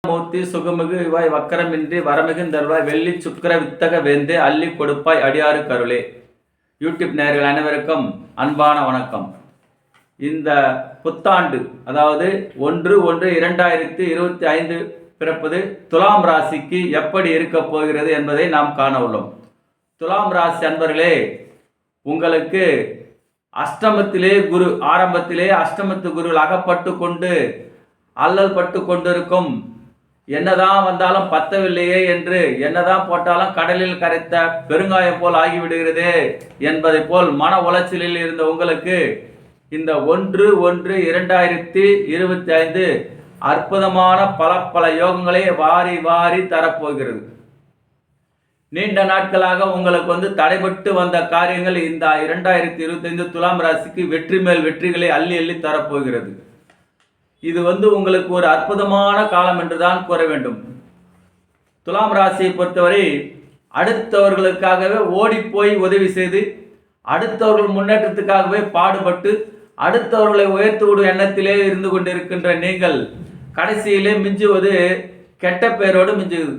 மூர்த்தி சுகமிகு இவாய் வக்கரமின்றி வரமிகுந்தருவாய் வெள்ளி சுக்கர வித்தக வேந்தே அள்ளி கொடுப்பாய் அடியாறு கருளே. யூடியூப் நேயர்கள் அனைவருக்கும் அன்பான வணக்கம். இந்த புத்தாண்டு அதாவது 1/1/2025 பிறப்பது துலாம் ராசிக்கு எப்படி இருக்க போகிறது என்பதை நாம் காண உள்ளோம். துலாம் ராசி அன்பர்களே, உங்களுக்கு அஷ்டமத்திலே குரு, ஆரம்பத்திலே அஷ்டமத்து குரு அகப்பட்டு கொண்டு அல்லல் பட்டு கொண்டிருக்கும், என்னதான் வந்தாலும் பத்தவில்லையே என்று என்னதான் போட்டாலும் கடலில் கரைத்த பெருங்காயம் போல் ஆகிவிடுகிறதே என்பதை போல் மன உளைச்சலில் இருந்த உங்களுக்கு இந்த 1/1/2025 அற்புதமான பல யோகங்களை வாரி வாரி தரப்போகிறது. நீண்ட நாட்களாக உங்களுக்கு தடைபட்டு வந்த காரியங்கள் இந்த 2025 துலாம் ராசிக்கு வெற்றி மேல் வெற்றிகளை அள்ளி அள்ளி தரப்போகிறது. இது உங்களுக்கு ஒரு அற்புதமான காலம் என்றுதான் கூற வேண்டும். துலாம் ராசியை பொறுத்தவரை அடுத்தவர்களுக்காகவே ஓடி போய் உதவி செய்து, அடுத்தவர்கள் முன்னேற்றத்துக்காகவே பாடுபட்டு, அடுத்தவர்களை உயர்த்து விடும் எண்ணத்திலே இருந்து கொண்டிருக்கின்ற நீங்கள் கடைசியிலே மிஞ்சுவது கெட்ட பெயரோடு மிஞ்சுவது.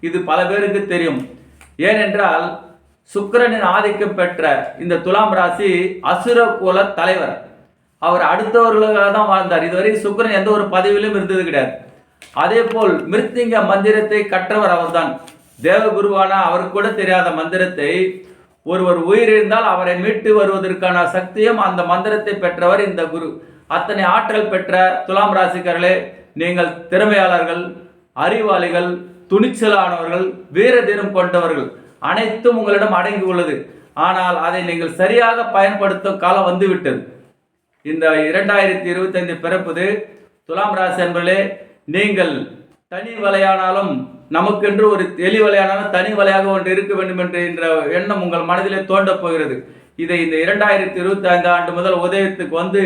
இது பல பேருக்கு தெரியும். ஏனென்றால் சுக்கிரனின் ஆதிக்கம் பெற்ற இந்த துலாம் ராசி அசுர குல தலைவர். அவர் அடுத்தவர்களுக்காக தான் வாழ்ந்தார். இதுவரை சுக்கிரன் எந்த ஒரு பதவியிலும் இருந்தது கிடையாது. அதே போல் மிருத்திங்க மந்திரத்தை கற்றவர் அவர்தான். தேவகுருவான அவருக்கு கூட தெரியாத மந்திரத்தை ஒருவர் உயிரிழந்தால் அவரை மீட்டு வருவதற்கான சக்தியும் அந்த மந்திரத்தை பெற்றவர் இந்த குரு. அத்தனை ஆற்றல் பெற்ற துலாம் ராசிக்காரர்களே, நீங்கள் திறமையாளர்கள், அறிவாளிகள், துணிச்சலானவர்கள், வீர தீரம் கொண்டவர்கள், அனைத்தும் உங்களிடம் அடங்கி உள்ளது. ஆனால் அதை நீங்கள் சரியாக பயன்படுத்தும் காலம் வந்துவிட்டது. இந்த 2025 பிறப்பது துலாம் ராசி என்பர்களே, நீங்கள் தனி வலையானாலும் நமக்கென்று ஒரு எலி வலையானாலும் தனி வலையாக ஒன்று இருக்க வேண்டும் என்ற எண்ணம் உங்கள் மனதிலே தோண்டப் போகிறது. இதை இந்த 2025 ஆண்டு முதல் உதயத்துக்கு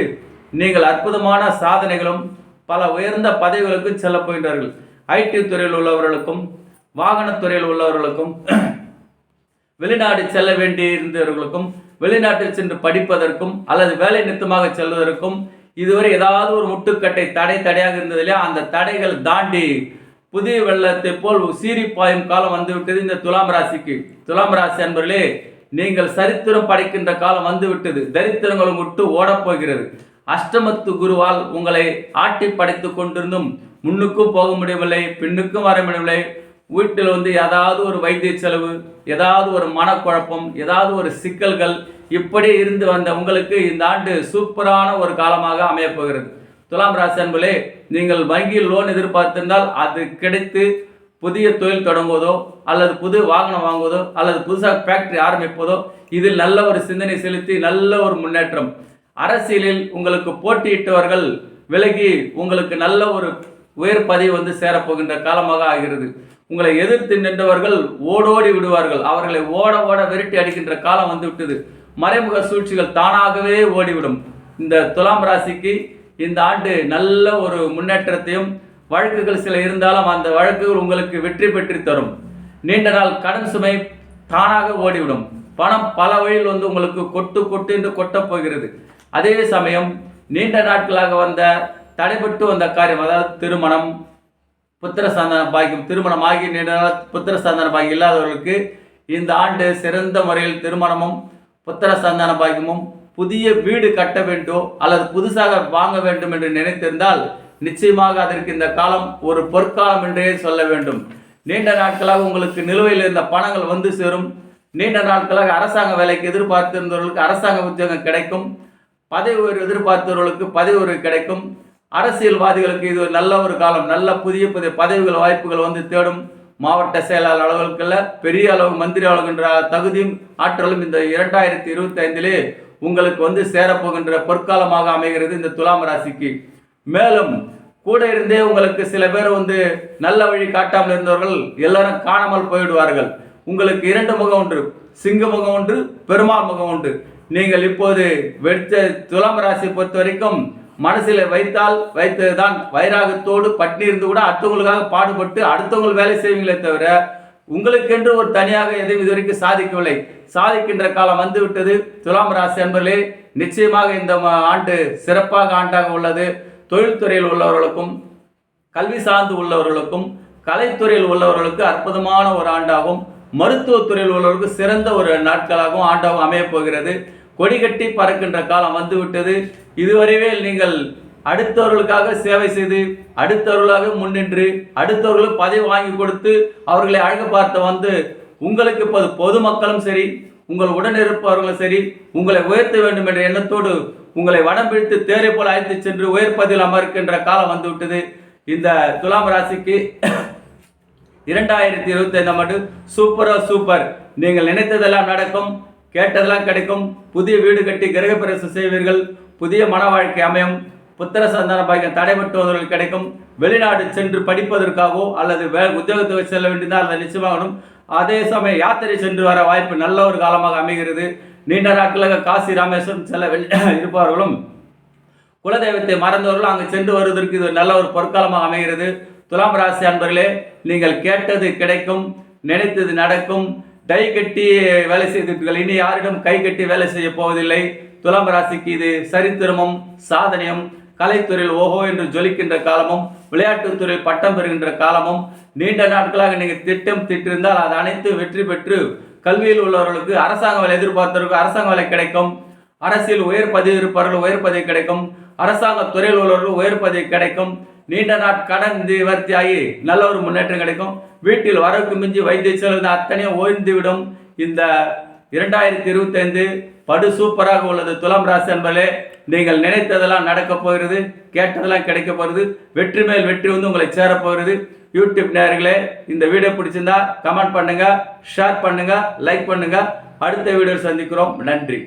நீங்கள் அற்புதமான சாதனைகளும் பல உயர்ந்த பதவிகளுக்கும் செல்ல போகின்றார்கள். ஐடி துறையில் உள்ளவர்களுக்கும், வாகனத்துறையில் உள்ளவர்களுக்கும், வெளிநாடு செல்ல வேண்டி இருந்தவர்களுக்கும், வெளிநாட்டில் சென்று படிப்பதற்கும் அல்லது வேலை நிமித்தமாக செல்வதற்கும் இதுவரை ஏதாவது ஒரு முட்டுக்கட்டை தடையாக இருந்ததில்லையா, அந்த தடைகள் தாண்டி புதிய வெள்ளத்தை போல் சீறி பாயும் காலம் வந்துவிட்டது இந்த துலாம் ராசிக்கு. துலாம் ராசி அன்பர்களே, நீங்கள் சரித்திரம் படைக்கின்ற காலம் வந்துவிட்டது. தரித்திரங்களும் விட்டு ஓடப்போகிறது. அஷ்டமத்து குருவால் உங்களை ஆட்டி படைத்து கொண்டிருந்தும் முன்னுக்கும் போக முடியவில்லை, பின்னுக்கும் வர முடியவில்லை. வீட்டில் ஏதாவது ஒரு வைத்திய செலவு, ஏதாவது ஒரு மனக்குழப்பம், ஏதாவது ஒரு சிக்கல்கள், இப்படி இருந்து வந்த உங்களுக்கு இந்த ஆண்டு சூப்பரான ஒரு காலமாக அமையப்போகிறது. துலாம் ராசி அன்பர்களே, நீங்கள் வங்கியில் லோன் எதிர்பார்த்திருந்தால் அது கிடைத்து புதிய தொழில் தொடங்குவதோ அல்லது புது வாகனம் வாங்குவதோ அல்லது புதுசாக ஃபேக்டரி ஆரம்பிப்பதோ, இதில் நல்ல ஒரு சிந்தனை செலுத்தி நல்ல ஒரு முன்னேற்றம். அரசியலில் உங்களுக்கு போட்டியிட்டவர்கள் விலகி உங்களுக்கு நல்ல ஒரு உயர் பதவி சேரப்போகின்ற காலமாக ஆகிறது. உங்களை எதிர்த்து நின்றவர்கள் ஓடோடி விடுவார்கள். அவர்களை ஓட ஓட விரட்டி அடிக்கின்ற காலம் வந்துவிட்டது. மறைமுக சூழ்ச்சிகள் தானாகவே ஓடிவிடும். இந்த துலாம் ராசிக்கு இந்த ஆண்டு நல்ல ஒரு முன்னேற்றத்தையும், வழக்குகள் சில இருந்தாலும் அந்த வழக்குகள் உங்களுக்கு வெற்றி பெற்று தரும். நீண்ட நாள் கடன் சுமை தானாக ஓடிவிடும். பணம் பல வழியில் உங்களுக்கு கொட்டு என்று கொட்டப் போகிறது. அதே சமயம் நீண்ட நாட்களாக தடைபட்டு வந்த காரியம், அதாவது திருமணம், புத்திர சந்தான பாக்கியம், திருமணமாகி நீண்ட நாள் புத்திர சந்தான பாக்கியம் இல்லாதவர்களுக்கு இந்த ஆண்டு சிறந்த முறையில் திருமணமும் புத்திர சந்தான பாக்கியமும், புதிய வீடு கட்ட வேண்டும் அல்லது புதுசாக வாங்க வேண்டும் என்று நினைத்திருந்தால் நிச்சயமாக அதற்கு இந்த காலம் ஒரு பொற்காலம் என்றே சொல்ல வேண்டும். நீண்ட நாட்களாக உங்களுக்கு நிலுவையில் இருந்த பணங்கள் சேரும். நீண்ட நாட்களாக அரசாங்க வேலைக்கு எதிர்பார்த்திருந்தவர்களுக்கு அரசாங்க உத்தியோகம் கிடைக்கும். பதவி உயர்வு எதிர்பார்த்தவர்களுக்கு பதவி உயர்வு கிடைக்கும். அரசியல்வாதிகளுக்கு இது நல்ல ஒரு காலம். நல்ல புதிய புதிய பதவிகள் வாய்ப்புகள் தேடும். மாவட்ட செயலாளர் அளவுக்குள்ள பெரிய அளவு மந்திரி அளவுகின்ற தகுதியும் ஆற்றலும் இந்த 2025 உங்களுக்கு சேரப்போகின்ற பொற்காலமாக அமைகிறது இந்த துலாம் ராசிக்கு. மேலும் கூட இருந்தே உங்களுக்கு சில பேர் நல்ல வழி காட்டாமல் இருந்தவர்கள் எல்லாரும் காணாமல் போயிடுவார்கள். உங்களுக்கு 2 முகம் உண்டு. சிங்க முகம் உண்டு, பெருமாள் முகம் உண்டு. நீங்கள் இப்போது வெடித்த துலாம் ராசியை பொறுத்த வரைக்கும் மனசில் வைத்ததுதான். வைராகத்தோடு பட்டி இருந்து கூட அடுத்தவங்களுக்காக பாடுபட்டு அடுத்தவங்க வேலை செய்வீங்களே தவிர உங்களுக்கென்று ஒரு தனியாக எதையும் இதுவரைக்கும் சாதிக்கவில்லை. சாதிக்கின்ற காலம் வந்துவிட்டது. துலாம் ராசி அன்பர்களே, நிச்சயமாக இந்த ஆண்டு சிறப்பாக ஆண்டாக உள்ளது. தொழில்துறையில் உள்ளவர்களுக்கும், கல்வி சார்ந்து உள்ளவர்களுக்கும் கலைத்துறையில் உள்ளவர்களுக்கு அற்புதமான ஒரு ஆண்டாகும். மருத்துவத்துறையில் உள்ளவர்களுக்கு சிறந்த ஒரு நாட்களாகவும் ஆண்டாகவும் அமையப் போகிறது. கொடிகட்டி பறக்கின்ற காலம் வந்துவிட்டது. இதுவரைவே நீங்கள் அடுத்தவர்களுக்காக சேவை செய்து அடுத்தவர்களாக முன்னின்று அடுத்தவர்களுக்கு பதவி வாங்கி கொடுத்து அவர்களை அழகு பார்த்த உங்களுக்கு இப்போது பொதுமக்களும் சரி, உங்கள் உடன் இருப்பவர்களும் சரி, உங்களை உயர்த்த வேண்டும் என்ற எண்ணத்தோடு உங்களை வடம் பிடித்து தேரை போல அழைத்து சென்று உயர்ப்பதில் அமர்க்கின்ற காலம் வந்துவிட்டது. இந்த துலாம் ராசிக்கு 2025 ஆண்டு சூப்பர். நீங்கள் நினைத்ததெல்லாம் நடக்கும், கேட்டதெல்லாம் கிடைக்கும். புதிய வீடு கட்டி கிரகப்பிரவேசம் செய்வீர்கள். புதிய மன வாழ்க்கை அமையும். புத்திர சந்தான பாக்கியம் தடைபட்டு வந்தவர்கள் கிடைக்கும். வெளிநாடு சென்று படிப்பதற்காகவோ அல்லது உத்தியோகத்துக்கு செல்ல வேண்டியதால் அதை நிச்சயமாகணும். அதே சமயம் யாத்திரை சென்று வர வாய்ப்பு நல்ல ஒரு காலமாக அமைகிறது. நீண்ட நாட்களாக காசி ராமேஸ்வரம் செல்ல இருப்பவர்களும் குலதெய்வத்தை மறந்தவர்களும் அங்கு சென்று வருவதற்கு இது நல்ல ஒரு பொற்காலமாக அமைகிறது. துலாம் ராசி அன்பர்களே, நீங்கள் கேட்டது கிடைக்கும், நினைத்தது நடக்கும். டை கட்டி வேலை செய்தீர்கள், இனி யாரிடம் கை கட்டி வேலை செய்ய போவதில்லை. துலாம் ராசிக்கு இது சரித்திரமும் சாதனையும், கலைத்துறையில் ஓஹோ என்று ஜொலிக்கின்ற காலமும், விளையாட்டுத்துறையில் பட்டம் பெறுகின்ற காலமும், நீண்ட நாட்களாக நீங்கள் திட்டம் திட்டிருந்தால் அது அனைத்து வெற்றி பெற்று கல்வியில் உள்ளவர்களுக்கு அரசாங்க வேலை எதிர்பார்த்தவர்களுக்கு அரசாங்க வேலை கிடைக்கும். அரசியல் உயர் பதவி இருப்பவர்கள் உயர் பதவி கிடைக்கும். அரசாங்க துறையில் உள்ளவர்கள் உயர் பதவி கிடைக்கும். நீண்ட கடன் நிவர்த்தியாகி நல்ல ஒரு முன்னேற்றம் கிடைக்கும். வீட்டில் வரவுக்கு மிஞ்சி வைத்திய செலவு அத்தனையும் ஓய்ந்துவிடும். இந்த 2025 படு சூப்பராக உள்ளது. துலாம் ராசி என்பதே நீங்கள் நினைத்ததெல்லாம் நடக்கப் போகிறது, கேட்டதெல்லாம் கிடைக்க போகிறது. வெற்றி மேல் வெற்றி உங்களை சேரப்போகிறது. யூடியூப் நேயர்களே, இந்த வீடியோ பிடிச்சிருந்தா கமெண்ட் பண்ணுங்க, ஷேர் பண்ணுங்க, லைக் பண்ணுங்க. அடுத்த வீடியோ சந்திக்கிறோம். நன்றி.